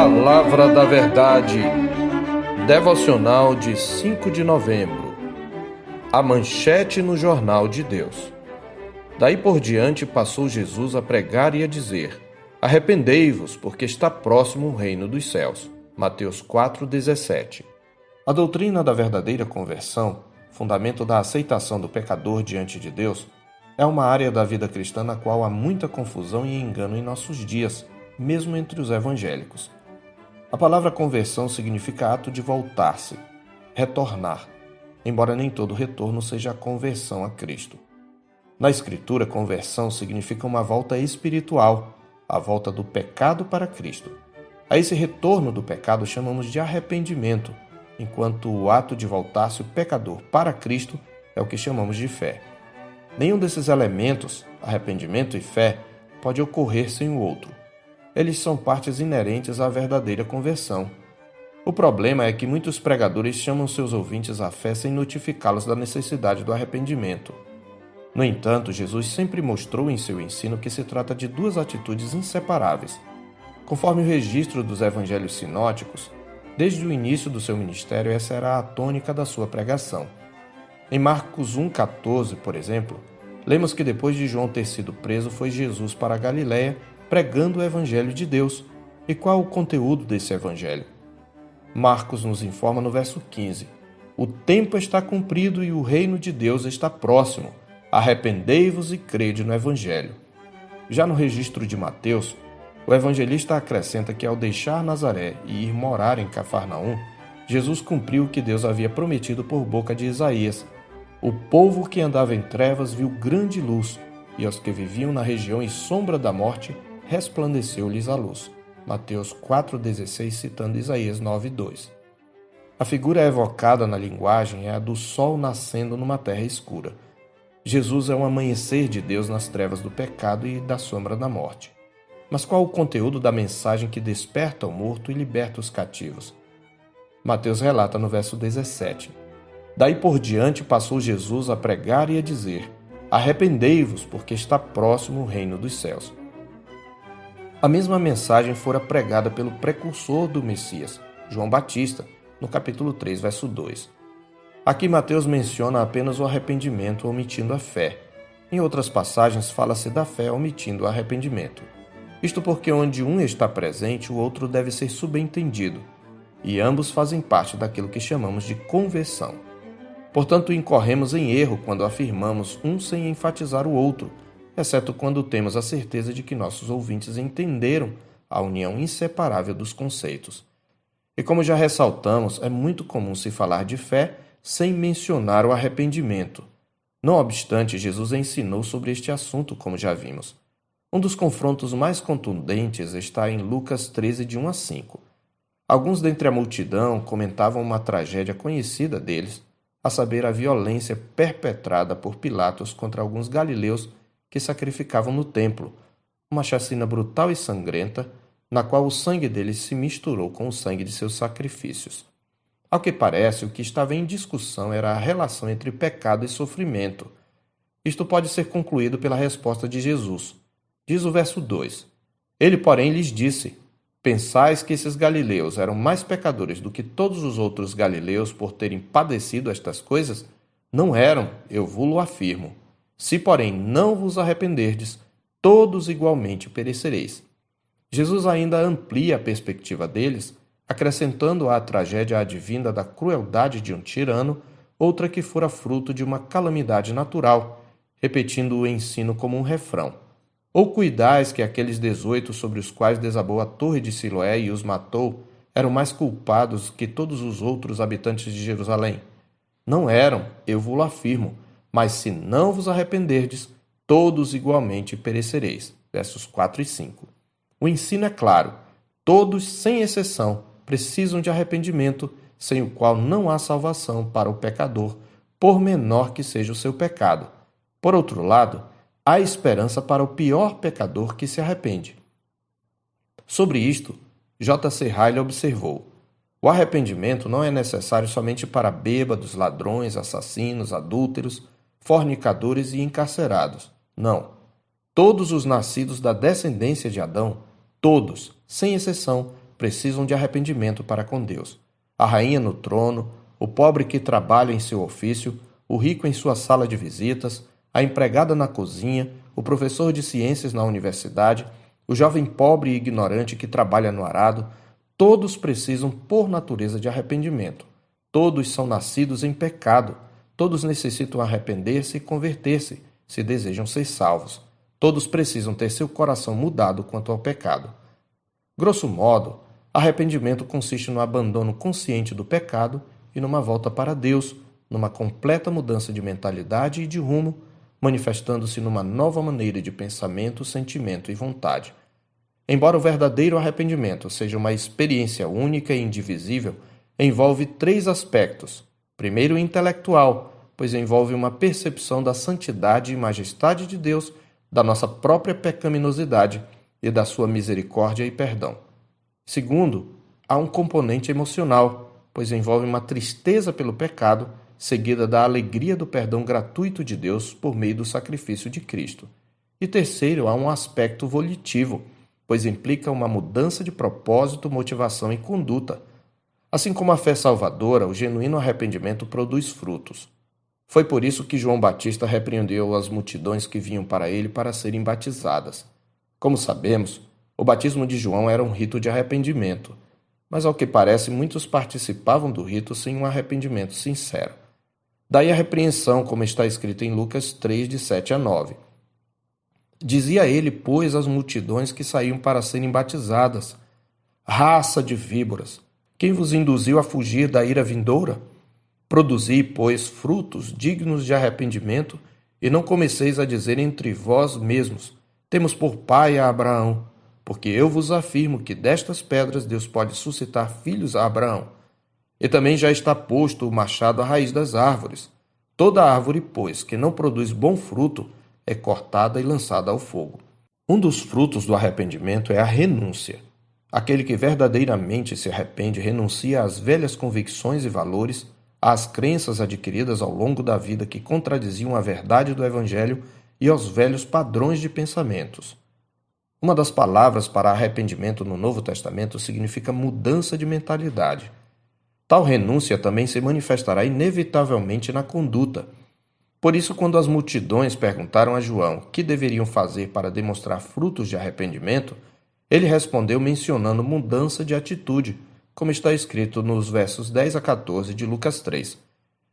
Palavra da Verdade, devocional de 5 de novembro. A manchete no Jornal de Deus. Daí por diante passou Jesus a pregar e a dizer: Arrependei-vos, porque está próximo o reino dos céus. Mateus 4,17. A doutrina da verdadeira conversão, fundamento da aceitação do pecador diante de Deus, é uma área da vida cristã na qual há muita confusão e engano em nossos dias, mesmo entre os evangélicos. A palavra conversão significa ato de voltar-se, retornar, embora nem todo retorno seja a conversão a Cristo. Na Escritura, conversão significa uma volta espiritual, a volta do pecado para Cristo. A esse retorno do pecado chamamos de arrependimento, enquanto o ato de voltar-se o pecador para Cristo é o que chamamos de fé. Nenhum desses elementos, arrependimento e fé, pode ocorrer sem o outro. Eles são partes inerentes à verdadeira conversão. O problema é que muitos pregadores chamam seus ouvintes à fé sem notificá-los da necessidade do arrependimento. No entanto, Jesus sempre mostrou em seu ensino que se trata de duas atitudes inseparáveis. Conforme o registro dos evangelhos sinóticos, desde o início do seu ministério, essa era a tônica da sua pregação. Em Marcos 1,14, por exemplo, lemos que depois de João ter sido preso, foi Jesus para a Galiléia pregando o Evangelho de Deus. E qual o conteúdo desse Evangelho? Marcos nos informa no verso 15: O tempo está cumprido e o reino de Deus está próximo. Arrependei-vos e crede no Evangelho. Já no registro de Mateus, o evangelista acrescenta que ao deixar Nazaré e ir morar em Cafarnaum, Jesus cumpriu o que Deus havia prometido por boca de Isaías. O povo que andava em trevas viu grande luz, e aos que viviam na região e sombra da morte, resplandeceu-lhes a luz. Mateus 4,16, citando Isaías 9,2. A figura evocada na linguagem é a do sol nascendo numa terra escura. Jesus é um amanhecer de Deus nas trevas do pecado e da sombra da morte. Mas qual o conteúdo da mensagem que desperta o morto e liberta os cativos? Mateus relata no verso 17. Daí por diante passou Jesus a pregar e a dizer: Arrependei-vos, porque está próximo o reino dos céus. A mesma mensagem fora pregada pelo precursor do Messias, João Batista, no capítulo 3, verso 2. Aqui Mateus menciona apenas o arrependimento, omitindo a fé. Em outras passagens fala-se da fé, omitindo o arrependimento. Isto porque onde um está presente, o outro deve ser subentendido, e ambos fazem parte daquilo que chamamos de conversão. Portanto, incorremos em erro quando afirmamos um sem enfatizar o outro, exceto quando temos a certeza de que nossos ouvintes entenderam a união inseparável dos conceitos. E como já ressaltamos, é muito comum se falar de fé sem mencionar o arrependimento. Não obstante, Jesus ensinou sobre este assunto, como já vimos. Um dos confrontos mais contundentes está em Lucas 13, de 1 a 5. Alguns dentre a multidão comentavam uma tragédia conhecida deles, a saber, a violência perpetrada por Pilatos contra alguns galileus que sacrificavam no templo, uma chacina brutal e sangrenta, na qual o sangue deles se misturou com o sangue de seus sacrifícios. Ao que parece, o que estava em discussão era a relação entre pecado e sofrimento. Isto pode ser concluído pela resposta de Jesus. Diz o verso 2: Ele, porém, lhes disse: Pensais que esses galileus eram mais pecadores do que todos os outros galileus por terem padecido estas coisas? Não eram, eu vos-lo afirmo. Se, porém, não vos arrependerdes, todos igualmente perecereis. Jesus ainda amplia a perspectiva deles, acrescentando à tragédia advinda da crueldade de um tirano, outra que fora fruto de uma calamidade natural, repetindo o ensino como um refrão. Ou cuidais que aqueles 18 sobre os quais desabou a torre de Siloé e os matou eram mais culpados que todos os outros habitantes de Jerusalém? Não eram, eu vos-lo afirmo, mas se não vos arrependerdes, todos igualmente perecereis. Versos 4 e 5. O ensino é claro, todos, sem exceção, precisam de arrependimento, sem o qual não há salvação para o pecador, por menor que seja o seu pecado. Por outro lado, há esperança para o pior pecador que se arrepende. Sobre isto, J.C. Ryle observou: o arrependimento não é necessário somente para bêbados, ladrões, assassinos, adúlteros, fornicadores e encarcerados. Não. Todos os nascidos da descendência de Adão, todos, sem exceção, precisam de arrependimento para com Deus. A rainha no trono, o pobre que trabalha em seu ofício, o rico em sua sala de visitas, a empregada na cozinha, o professor de ciências na universidade, o jovem pobre e ignorante que trabalha no arado, todos precisam, por natureza, de arrependimento. Todos são nascidos em pecado. Todos necessitam arrepender-se e converter-se, se desejam ser salvos. Todos precisam ter seu coração mudado quanto ao pecado. Grosso modo, arrependimento consiste no abandono consciente do pecado e numa volta para Deus, numa completa mudança de mentalidade e de rumo, manifestando-se numa nova maneira de pensamento, sentimento e vontade. Embora o verdadeiro arrependimento seja uma experiência única e indivisível, envolve 3 aspectos. Primeiro, o intelectual, pois envolve uma percepção da santidade e majestade de Deus, da nossa própria pecaminosidade e da sua misericórdia e perdão. Segundo, há um componente emocional, pois envolve uma tristeza pelo pecado, seguida da alegria do perdão gratuito de Deus por meio do sacrifício de Cristo. E terceiro, há um aspecto volitivo, pois implica uma mudança de propósito, motivação e conduta. Assim como a fé salvadora, o genuíno arrependimento produz frutos. Foi por isso que João Batista repreendeu as multidões que vinham para ele para serem batizadas. Como sabemos, o batismo de João era um rito de arrependimento, mas ao que parece muitos participavam do rito sem um arrependimento sincero. Daí a repreensão, como está escrito em Lucas 3, de 7 a 9. Dizia ele, pois, às multidões que saíam para serem batizadas: raça de víboras, quem vos induziu a fugir da ira vindoura? Produzi, pois, frutos dignos de arrependimento, e não comeceis a dizer entre vós mesmos: temos por pai a Abraão, porque eu vos afirmo que destas pedras Deus pode suscitar filhos a Abraão. E também já está posto o machado à raiz das árvores. Toda árvore, pois, que não produz bom fruto, é cortada e lançada ao fogo. Um dos frutos do arrependimento é a renúncia. Aquele que verdadeiramente se arrepende renuncia às velhas convicções e valores, às crenças adquiridas ao longo da vida que contradiziam a verdade do Evangelho e aos velhos padrões de pensamentos. Uma das palavras para arrependimento no Novo Testamento significa mudança de mentalidade. Tal renúncia também se manifestará inevitavelmente na conduta. Por isso, quando as multidões perguntaram a João o que deveriam fazer para demonstrar frutos de arrependimento, ele respondeu mencionando mudança de atitude, como está escrito nos versos 10 a 14 de Lucas 3.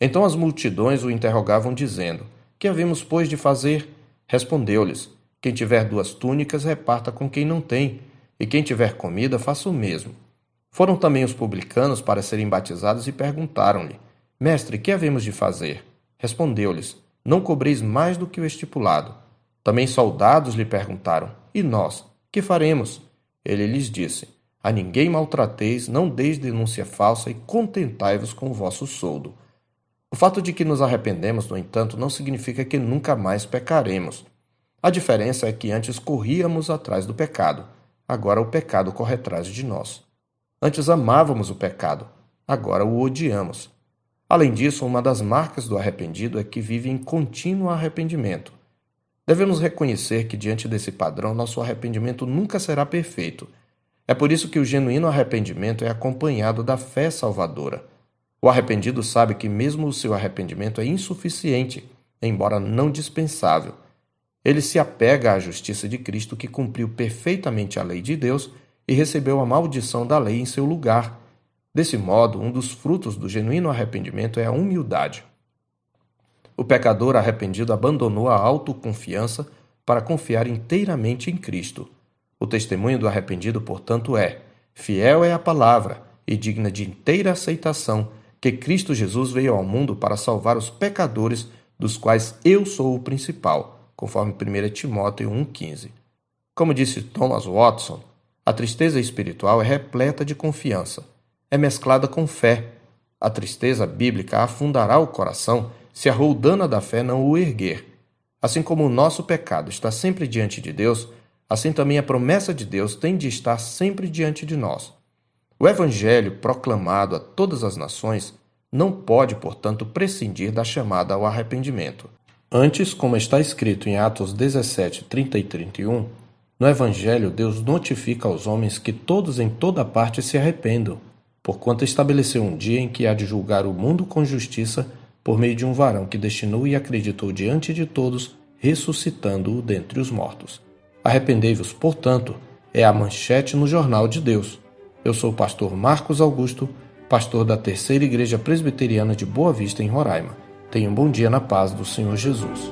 Então as multidões o interrogavam dizendo: que havemos, pois, de fazer? Respondeu-lhes: quem tiver 2 túnicas, reparta com quem não tem, e quem tiver comida, faça o mesmo. Foram também os publicanos para serem batizados e perguntaram-lhe: mestre, que havemos de fazer? Respondeu-lhes: não cobreis mais do que o estipulado. Também soldados lhe perguntaram: e nós, que faremos? Ele lhes disse: a ninguém maltrateis, não deis denúncia falsa e contentai-vos com o vosso soldo. O fato de que nos arrependemos, no entanto, não significa que nunca mais pecaremos. A diferença é que antes corríamos atrás do pecado, agora o pecado corre atrás de nós. Antes amávamos o pecado, agora o odiamos. Além disso, uma das marcas do arrependido é que vive em contínuo arrependimento. Devemos reconhecer que, diante desse padrão, nosso arrependimento nunca será perfeito. É por isso que o genuíno arrependimento é acompanhado da fé salvadora. O arrependido sabe que mesmo o seu arrependimento é insuficiente, embora não dispensável. Ele se apega à justiça de Cristo, que cumpriu perfeitamente a lei de Deus e recebeu a maldição da lei em seu lugar. Desse modo, um dos frutos do genuíno arrependimento é a humildade. O pecador arrependido abandonou a autoconfiança para confiar inteiramente em Cristo. O testemunho do arrependido, portanto, é: fiel é a palavra e digna de inteira aceitação que Cristo Jesus veio ao mundo para salvar os pecadores, dos quais eu sou o principal, conforme 1 Timóteo 1,15. Como disse Thomas Watson, a tristeza espiritual é repleta de confiança. É mesclada com fé. A tristeza bíblica afundará o coração se a roldana da fé não o erguer. Assim como o nosso pecado está sempre diante de Deus, assim também a promessa de Deus tem de estar sempre diante de nós. O Evangelho, proclamado a todas as nações, não pode, portanto, prescindir da chamada ao arrependimento. Antes, como está escrito em Atos 17, 30 e 31, No Evangelho, Deus notifica aos homens que todos em toda parte se arrependam, porquanto estabeleceu um dia em que há de julgar o mundo com justiça por meio de um varão que destinou e acreditou diante de todos, ressuscitando-o dentre os mortos. Arrependei-vos, portanto, é a manchete no Jornal de Deus. Eu sou o pastor Marcos Augusto, pastor da Terceira Igreja Presbiteriana de Boa Vista, em Roraima. Tenha um bom dia na paz do Senhor Jesus.